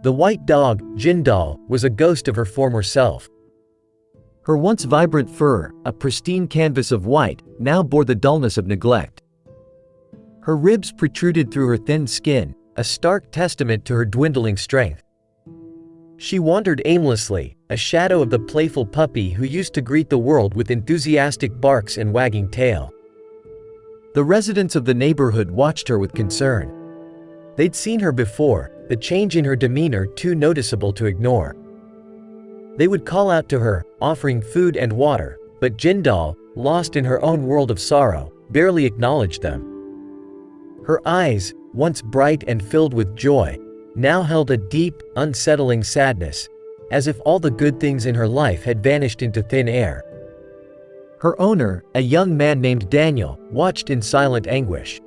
The white dog, Jindal, was a ghost of her former self. Her once vibrant fur, a pristine canvas of white, now bore the dullness of neglect. Her ribs protruded through her thin skin, a stark testament to her dwindling strength. She wandered aimlessly, a shadow of the playful puppy who used to greet the world with enthusiastic barks and wagging tail. The residents of the neighborhood watched her with concern. They'd seen her before, the change in her demeanor too noticeable to ignore. They would call out to her, offering food and water, but Jindal, lost in her own world of sorrow, barely acknowledged them. Her eyes, once bright and filled with joy, now held a deep, unsettling sadness, as if all the good things in her life had vanished into thin air. Her owner, a young man named Daniel, watched in silent anguish.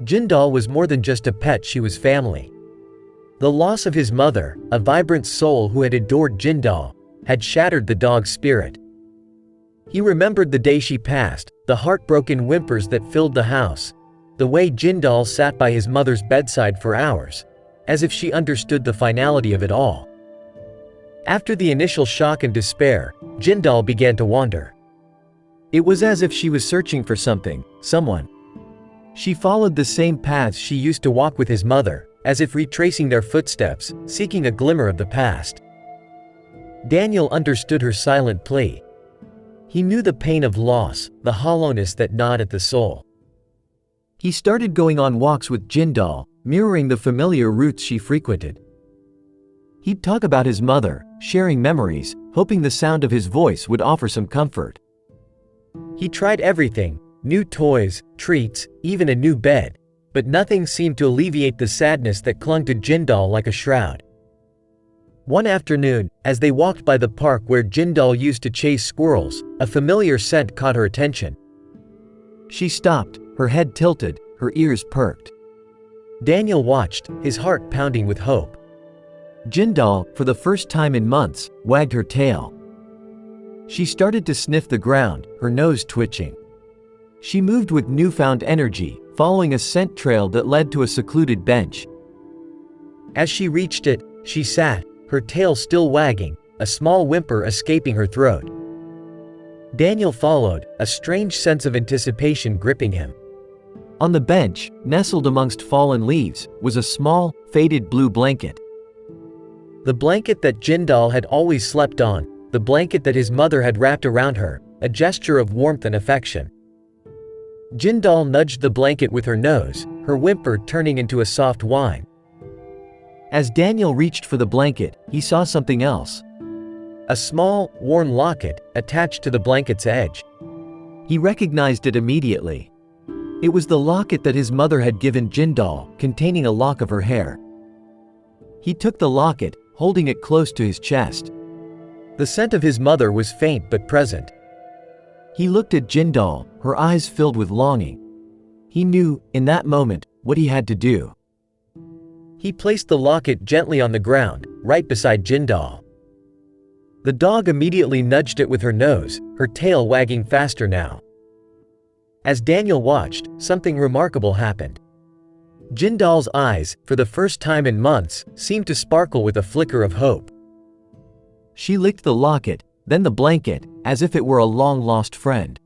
Jindal was more than just a pet, she was family. The loss of his mother, a vibrant soul who had adored Jindal, had shattered the dog's spirit. He remembered the day she passed, the heartbroken whimpers that filled the house, the way Jindal sat by his mother's bedside for hours, as if she understood the finality of it all. After the initial shock and despair, Jindal began to wander. It was as if she was searching for something, someone. She followed the same paths she used to walk with his mother, as if retracing their footsteps, seeking a glimmer of the past. Daniel understood her silent plea. He knew the pain of loss, the hollowness that gnawed at the soul. He started going on walks with Jindal, mirroring the familiar routes she frequented. He'd talk about his mother, sharing memories, hoping the sound of his voice would offer some comfort. He tried everything, new toys, treats, even a new bed, but nothing seemed to alleviate the sadness that clung to Jindal like a shroud. One afternoon, as they walked by the park where Jindal used to chase squirrels, a familiar scent caught her attention. She stopped, her head tilted, her ears perked. Daniel watched, his heart pounding with hope. Jindal, for the first time in months, wagged her tail. She started to sniff the ground, her nose twitching. She moved with newfound energy, following a scent trail that led to a secluded bench. As she reached it, she sat, her tail still wagging, a small whimper escaping her throat. Daniel followed, a strange sense of anticipation gripping him. On the bench, nestled amongst fallen leaves, was a small, faded blue blanket. The blanket that Jindal had always slept on, the blanket that his mother had wrapped around her, a gesture of warmth and affection. Jindal nudged the blanket with her nose, her whimper turning into a soft whine. As Daniel reached for the blanket, he saw something else. A small, worn locket, attached to the blanket's edge. He recognized it immediately. It was the locket that his mother had given Jindal, containing a lock of her hair. He took the locket, holding it close to his chest. The scent of his mother was faint but present. He looked at Jindal, her eyes filled with longing. He knew, in that moment, what he had to do. He placed the locket gently on the ground, right beside Jindal. The dog immediately nudged it with her nose, her tail wagging faster now. As Daniel watched, something remarkable happened. Jindal's eyes, for the first time in months, seemed to sparkle with a flicker of hope. She licked the locket, then the blanket, as if it were a long-lost friend.